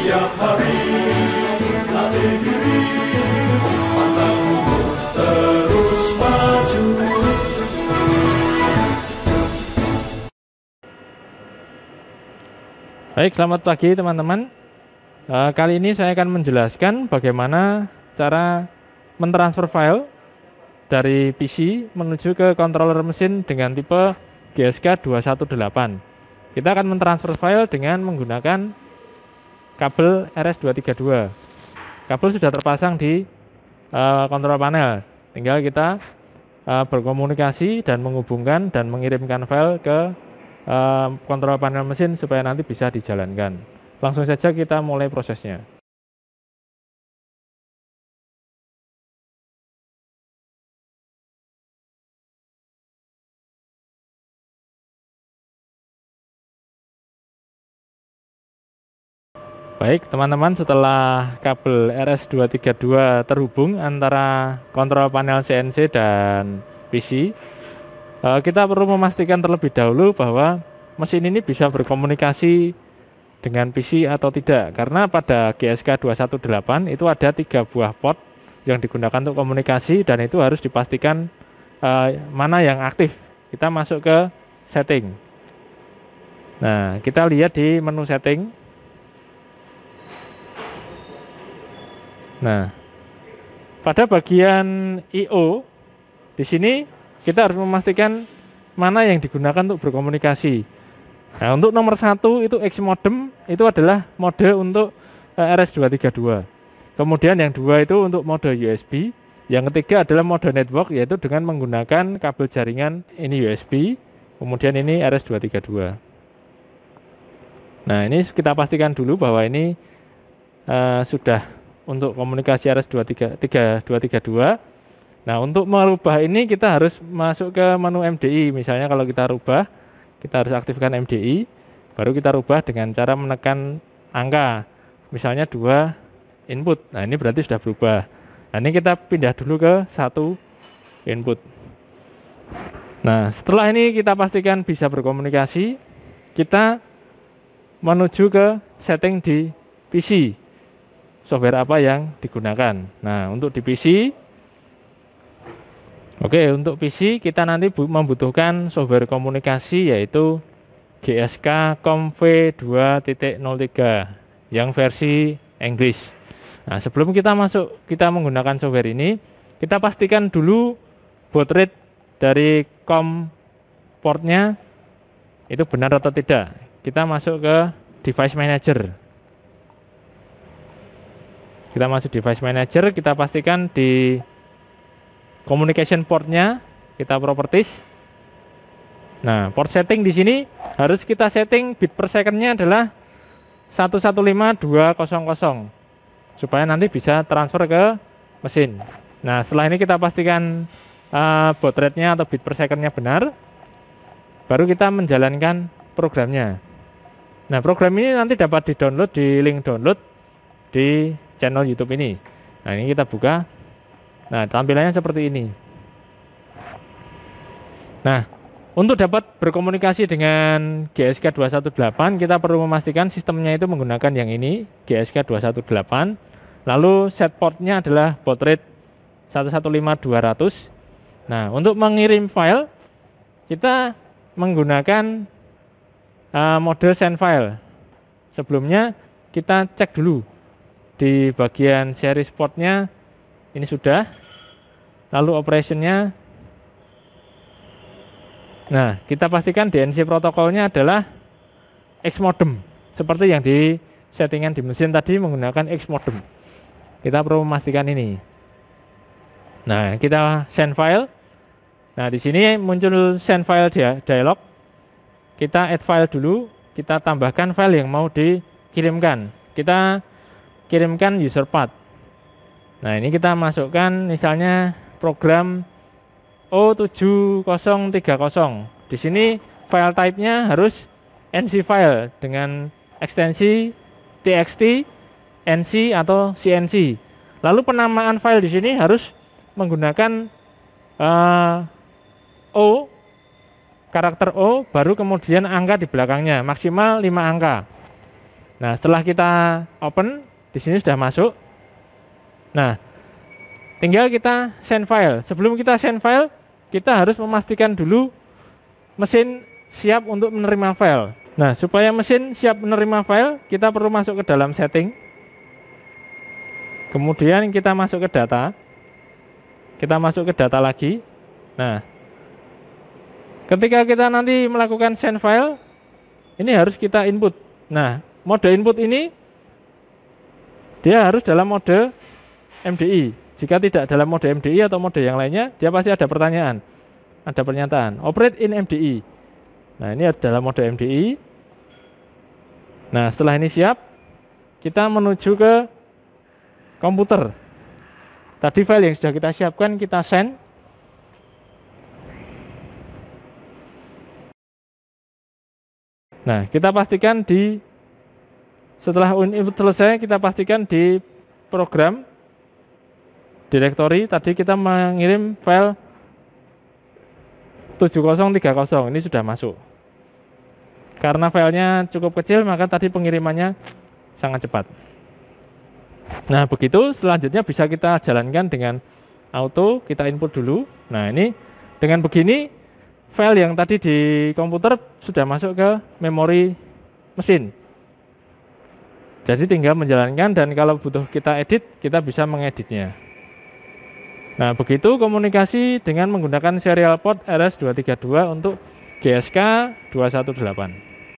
Tiap hari latih diri, pantang mundur, terus maju. Baik, selamat pagi teman-teman. Kali ini saya akan menjelaskan bagaimana cara mentransfer file dari PC menuju ke controller mesin dengan tipe GSK 218. Kita akan mentransfer file dengan menggunakan kabel RS232. Kabel sudah terpasang di kontrol panel. Tinggal kita berkomunikasi dan menghubungkan dan mengirimkan file ke kontrol panel mesin supaya nanti bisa dijalankan. Langsung saja kita mulai prosesnya. Baik teman-teman, setelah kabel RS232 terhubung antara kontrol panel CNC dan PC, kita perlu memastikan terlebih dahulu bahwa mesin ini bisa berkomunikasi dengan PC atau tidak. Karena pada GSK 218 itu ada 3 buah port yang digunakan untuk komunikasi, dan itu harus dipastikan mana yang aktif. Kita masuk ke setting. Nah, kita lihat di menu setting. Nah, pada bagian I/O di sini kita harus memastikan mana yang digunakan untuk berkomunikasi. Nah, untuk nomor 1 itu X modem, itu adalah mode untuk RS232. Kemudian yang 2 itu untuk mode USB. Yang ketiga adalah mode network, yaitu dengan menggunakan kabel jaringan ini USB. Kemudian ini RS232. Nah, ini kita pastikan dulu bahwa ini sudah untuk komunikasi RS232. Nah, untuk merubah ini kita harus masuk ke menu MDI. Misalnya kalau kita rubah, kita harus aktifkan MDI, baru kita rubah dengan cara menekan angka. Misalnya 2 input. Nah, ini berarti sudah berubah. Nah, ini kita pindah dulu ke 1 input. Nah, setelah ini kita pastikan bisa berkomunikasi, kita menuju ke setting di PC. Software apa yang digunakan. Nah, untuk di PC, untuk PC kita nanti membutuhkan software komunikasi, yaitu GSK COM-V 2.03 yang versi Inggris. Nah, sebelum kita menggunakan software ini, kita pastikan dulu baud rate dari COM portnya itu benar atau tidak. Kita masuk ke device manager. Kita masuk device manager, kita pastikan di communication portnya, kita properties. Nah, port setting di sini harus kita setting bit per secondnya adalah 115200 supaya nanti bisa transfer ke mesin. Nah, setelah ini kita pastikan baud rate-nya atau bit per secondnya benar, baru kita menjalankan programnya. Nah, program ini nanti dapat di-download di link download di channel YouTube ini. Nah, ini kita buka. Nah, tampilannya seperti ini. Nah, untuk dapat berkomunikasi dengan GSK 218, kita perlu memastikan sistemnya itu menggunakan yang ini, GSK 218. Lalu set portnya adalah baud rate 115200. Nah, untuk mengirim file, kita menggunakan mode send file. Sebelumnya kita cek dulu di bagian series portnya ini sudah, lalu operationnya. Nah, kita pastikan DNC protokolnya adalah X modem, seperti yang di settingan di mesin tadi menggunakan X modem. Kita perlu memastikan ini. Nah, kita send file. Nah, di sini muncul send file dialog. Kita add file dulu, kita tambahkan file yang mau dikirimkan. Kita kirimkan user path. Nah, ini kita masukkan misalnya program O7030. Di sini file type-nya harus NC file dengan ekstensi TXT, NC atau CNC. Lalu penamaan file di sini harus menggunakan O, karakter O, baru kemudian angka di belakangnya, maksimal 5 angka. Nah, setelah kita open, di sini sudah masuk. Nah, tinggal kita send file. Sebelum kita send file, kita harus memastikan dulu mesin siap untuk menerima file. Nah, supaya mesin siap menerima file, kita perlu masuk ke dalam setting. Kemudian kita masuk ke data. Kita masuk ke data lagi. Nah, ketika kita nanti melakukan send file, ini harus kita input. Nah, mode input ini dia harus dalam mode MDI. Jika tidak dalam mode MDI atau mode yang lainnya, dia pasti ada pertanyaan, ada pernyataan operate in MDI. Nah, ini adalah mode MDI. Nah, setelah ini siap, kita menuju ke komputer. Tadi file yang sudah kita siapkan kita send. Nah, kita pastikan setelah input selesai, kita pastikan di program directory tadi kita mengirim file 7030, ini sudah masuk. Karena filenya cukup kecil, maka tadi pengirimannya sangat cepat. Nah, begitu selanjutnya bisa kita jalankan dengan auto, kita input dulu. Nah, ini dengan begini file yang tadi di komputer sudah masuk ke memori mesin. Jadi tinggal menjalankan, dan kalau butuh kita edit, kita bisa mengeditnya. Nah, begitu komunikasi dengan menggunakan serial port RS232 untuk GSK 218.